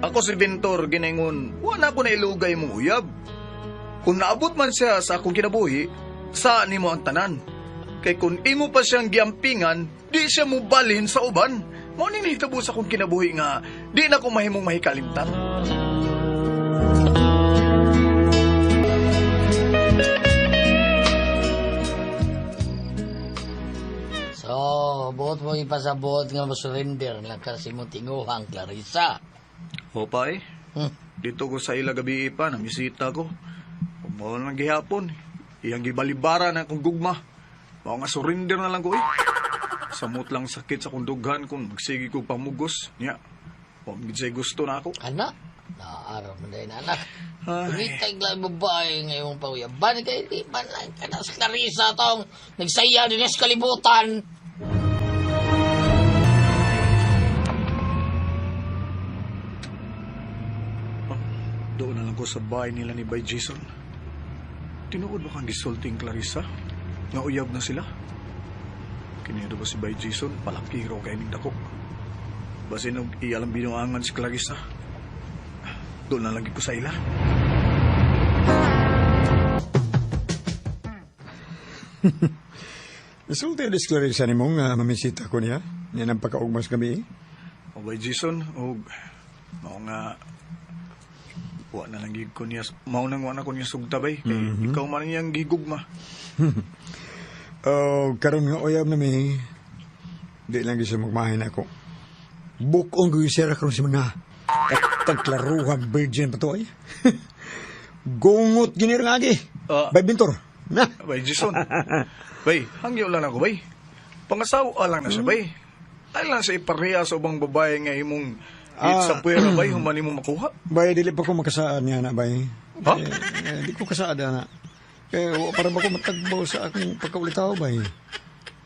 Ako si Ventor ginengon, wala ko na ilugay mong uyab. Kung naabot man siya sa akong kinabuhi, saan nimo ang tanan? Kay kung imo pa siyang giampingan, di siya mo balhin sa uban. Mao ning nahitabo sa akong kinabuhi nga di na ko mahimong mahikalimtan. So, buot mo ipasabot nga surrender lang kasi mo tinguhang Clarissa. O pay, dito ko sa ila gabi pa, namisita ko. Kung mo nang gihapon, iyang gibalibara na akong gugma. Mao nga surrender na lang ko eh. Samot lang sakit sa kundughan kung magsigi ko pamugos. Niya, pamigay gusto na ako. Anak, naaraw mo dahil anak. Ay. Kumitay lang babae ngayong pawiyaban. Kaya di man lang ka na sa Clarissa tong nagsaya din sa kalibutan. Doon na lang ko sa bahay nila ni Bay Jason. Tinuod ba kang gisulting Clarissa? Nga uyab na sila? Kinido ba si Bay Jason? Palakiro kay ning dako. Basin nung iyalang binuangan si Clarissa. Doon na lagi ko sa ila. Isulti alis Clarissa ni mo nga mamisita ko niya. Yan ang pagkaugmas kami. O Bay Jason, o mao nga wa na lang gig ko niya, mao nang wa na ko niya sugtabay. Kay ikaw man niyang gigugma. Karon nga uyab na mi. Di lang siya magmahin ako. Bukong ko yung sira karon si mga tagklaruhang virgin pa to ay. Gungot ginir nga agi. Bay Bintor. Na. Bay Jason. Bay, hangyo lang ako, bay. Pangasawa lang na siya, bay. Ay lang sa ipareha sa ubang babae nga imong sa puwera, bay, humani mo makuha. Bay, dili pa ko makasaad niya na, bay. Ha? Di ko kasaad na. Kaya para ba ko matagbaw sa akong pagkaulitaw, bay.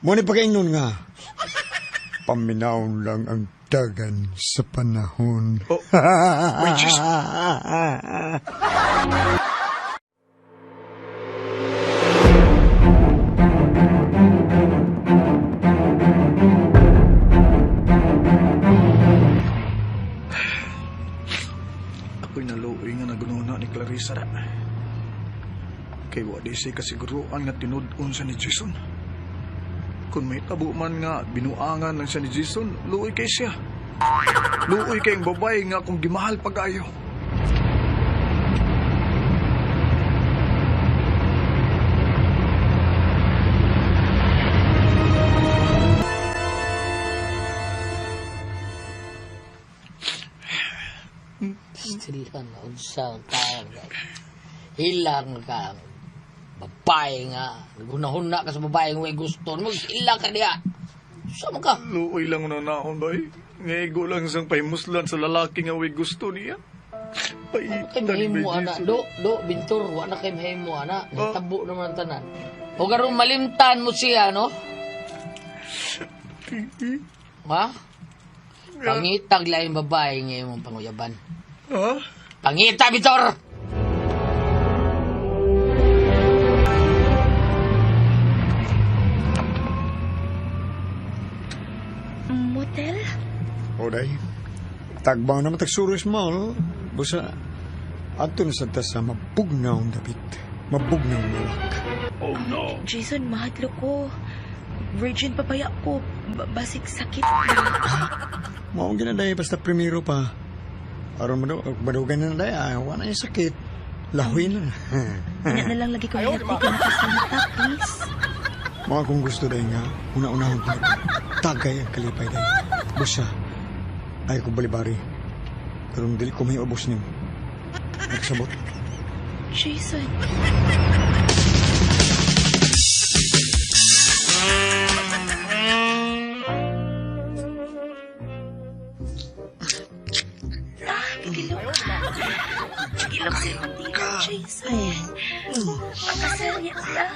Muna pagkaingnon nga. Paminaon lang ang dagan sa panahon. Oh, Bay Jason. Ako'y naluoy nga nagununa ni Clarissa na. Kay wadi siya kasiguruan nga tinud-on siya ni Jason. Kung may tabo man nga binuangan lang siya ni Jason, luoy kay siya. Luoy kay ang babae nga kung gimahal pag-ayo. Stilan na unsang kang hilang ka babae nga naghunahuna ka sa babae nga may gusto mo hilang ka niya sama ka Luoy lang na naon ba eh. Ngego lang siyang paimuslan sa lalaki nga way gusto niya. kay mahimo ana do Bintor wa na kay mahimo ana tabo naman ang tanan o garon malimtan mo siya no ha pangitag lain babae nga imong panguyaban. Ha? Pangita, Bintor! Motel? Oday. Tagbaw naman tagsuros mo. Busa. Ato na sa tasa mabugnaw ang dapit. Mabugnaw ang lawak. Oh no! Jason, mahadlo ko. Virgin papaya ko. Basig sakit. Maong ginaday basta primero pa. Aron madugan na day. Wala yung sakit. Lahoy na. Ina na lang lagi ko hati ka nakasalita, please. Mga kung gusto day nga, una-unahon ko. Tagay ang kalipay day. Busa. Ay ko balibari. Pero dili ko may ubos niyo. Nagsabot. Jason. Ilok sa mantika, Jason. Pakasal niya lang.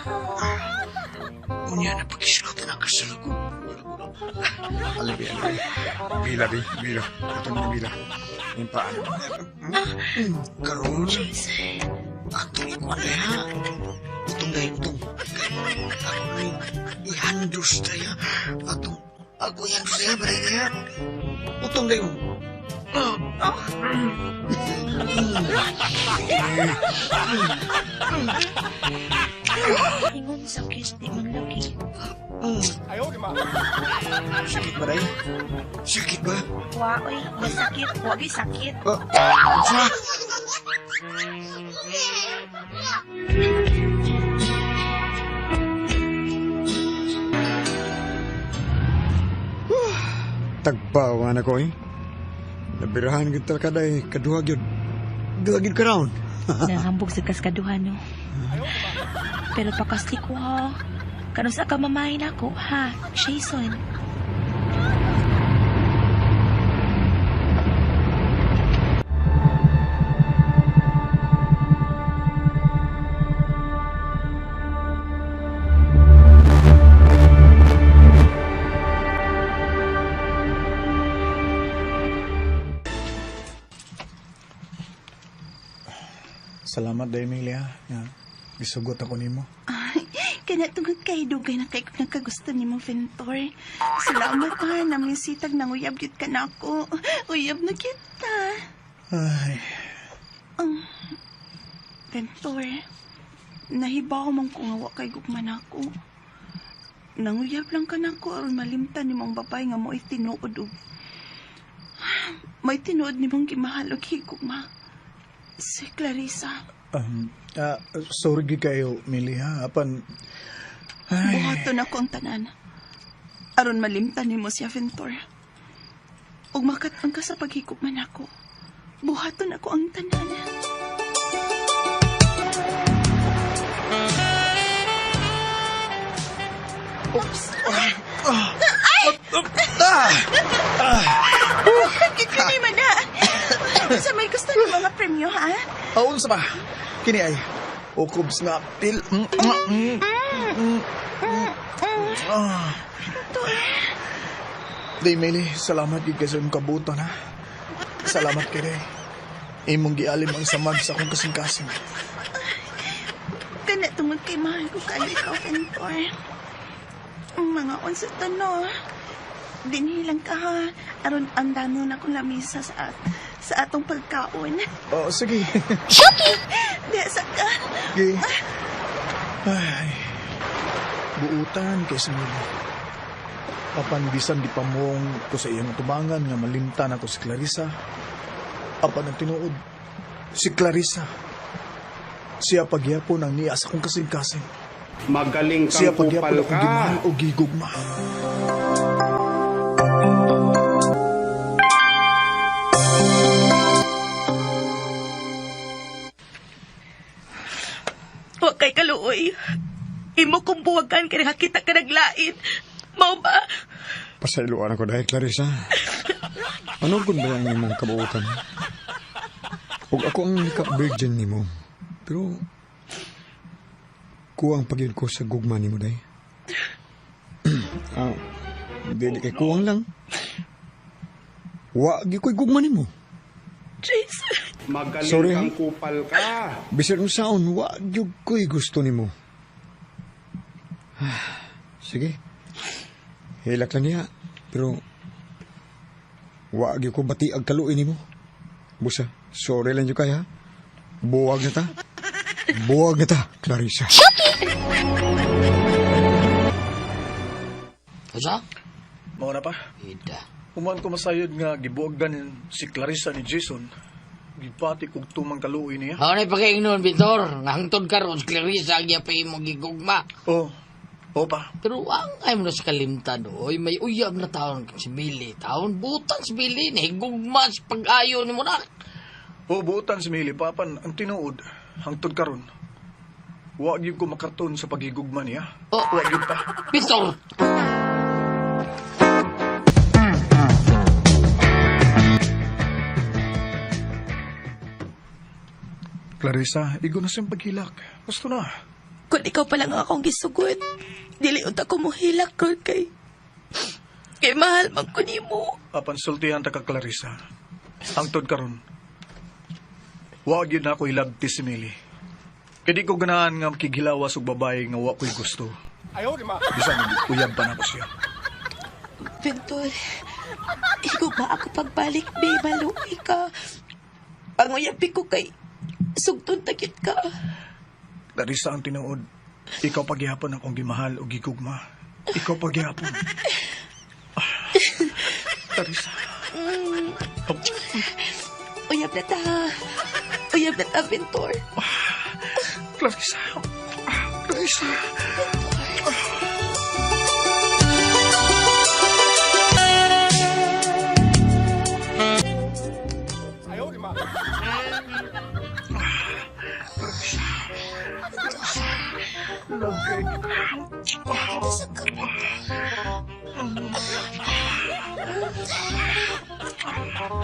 Unya na pagkisulotan ang kasalugo. Alibi. Bila. Ito na bila. Yung paano. Karoon. Jason. Atong ikuan na ha. Utong dahil utong. Ako na yung ihandos tayo. Ako ihandos tayo. Utong dahil. Ingon sakit di man lagi. Sakit ba, day? Sakit ba? Wa, oy. Masakit. Wag sakit. Tagpawan ako eh. Nabirahan kita ka day, kaduhag yun. Duhag yun ka raon. Nahambog sa kaskaduhan, no? Pero pakasti ko, ha? Kano sa ka mamahin ako, ha? Jason. Salamat, day, Emilia. Nga, gisugot ako nimo. Ay, kaya tungod kay dugay na kay kung nagkagusto ni mo, Ventor. Salamat ha, namin sitag nang uyab gyud ka na ako. Uyab na kita. Ay, Ventor, nahibaw man ko nga wa kay gugman ako. Nanguyab lang ka na ako aron malimtan ni mong babae nga mo tinuod og. May tinuod ni mong gimahalog higugma. Si Clarissa. sorry gid kayo, Emilia. Apan, ay, Buhaton ako ang tanan. Aron malimtan ni mo siya, Ventor. Ug makatang ka sa paghigugman ako. Buhaton ako ang tanan. Kikini man na. Sa may gusto ng mga premyo, ha? aun sa ba? Kini ay, ukobs nga pil. Day, Meli, salamat gid kay sa imong kabuton, ha. Salamat kay day. Imong gialim ang samad sa akong kasing-kasing. Kana tungod kay mahal ko kayo ikaw, Ventor. Ang mga unsa tano. Dinilang ka, ha? Aron ang dano na akong lamisa sa atong pagkaon. Oh, sige. Di sa ka. Sige. Ay, buutan kay sa Meli. Apan bisan di pamong ko sa iyang tubangan nga malimtan ako si Clarissa. Apan ang tinuod, si Clarissa. Siya pagyapon ang niya sa akong kasing-kasing. Magaling Siya kang pagyapon kupal akong ka. gimahal o gigugma. Huwag kay kaluoy. Imo kong buwagan kaya kita ka naglain. Mau ba? Pasailuan ako dahil, Clarissa. Ano kung ba yung imong kabuutan? Huwag ako ang naka-virgin ni mo. Pero, kuwang pag-yun ko sa gugma ni mo, day. Dili kay kuwang lang. Wag ko'y gugma ni mo. Jason. Magaling Sorry, kang kupal ka. Bisan mo saon, wag ko'y gusto ni mo. Sige. Hilak lang niya. Pero, wag ko bati ag kaluin ni mo. Busa, sorry lang yung kaya. Buwag na ta. Buwag na ta, Clarissa. Asa? Mao na pa. Ida. Uman ko masayod nga gibuogdan si Clarissa ni Jason. Gipati kog tumang kaluoy niya. Ako na ipakaingnon, Vitor. Nahangtod ka ron, Clarissa, ang yapay mo gigugma. Oh, pa. Pero ang ay mo na sa kalimtan, oy, may uyab na taon si Billy. Taon, butang si Billy, nahigugma sa pag-ayo ni mo na. Oh, buutan si Mili. Papan, ang tinuod, hangtod karon. Wag yun ko makarton sa paghigugma niya. Oh. Wag yun pa. Vitor! Clarissa, igo na siyang paghilak. Gusto na. Kung ikaw pa lang ang akong gisugot, dili unta ko mo hilak ron kay mahal man ko nimo. Apan sultihan ta ka, Clarissa. Hangtod karon. Wag yun na ako ilagti si Mili. Kaya di ko ganahan nga makigilawas og babae nga wa ko'y gusto. Bisan, uyab pa na ko siya. Ventor, Ikaw ba ako pagbalik, be? Maluwi ka. Panguyabi ko kay sugtun takit ka. Clarissa ang tinuod. Ikaw paghihapon akong gimahal o gigugma. Ikaw paghihapon. Clarissa. Uyab na ta. Uyab na ta, Ventor. Clarissa. Clarissa.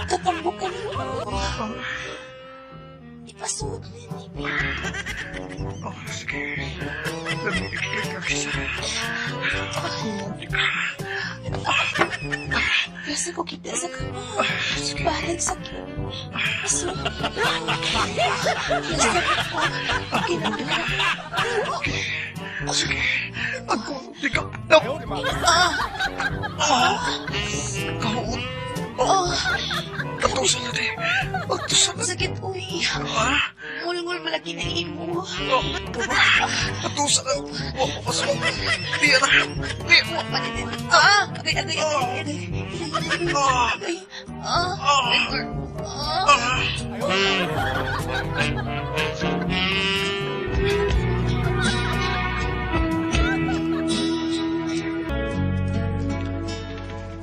Katambukan mo. Ipasuot mo yun, Ibe. Oh, sige. Clarissa. Rasa ko kita sa kama. Bahalag sakit. Pasuot mo. Rasa ko. Kinandura. Sige. Ako, ikaw. No. Atusan na di. Atusan na. Sakit, uy. Ngul-ngul malaki na imo. Atusan na. Pasok. Di na. Di. Agay.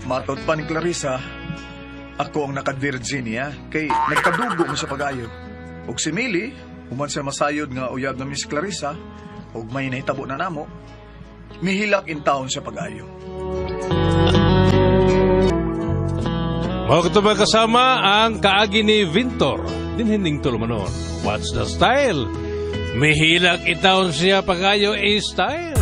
Matod pa ni Clarissa, ako ang nakad-Virginia kay nagkadugo mo sa pag-ayo. Og si Millie, human siya masayod nga uyab na Miss Clarissa, og may nahitabo na namo, mihilak in town sa pag-ayo. Mga katubang kasama ang kaagi ni Vintor. Dinhinding tulumanon. What's the style? Mihilak itaon siya pag-ayo style.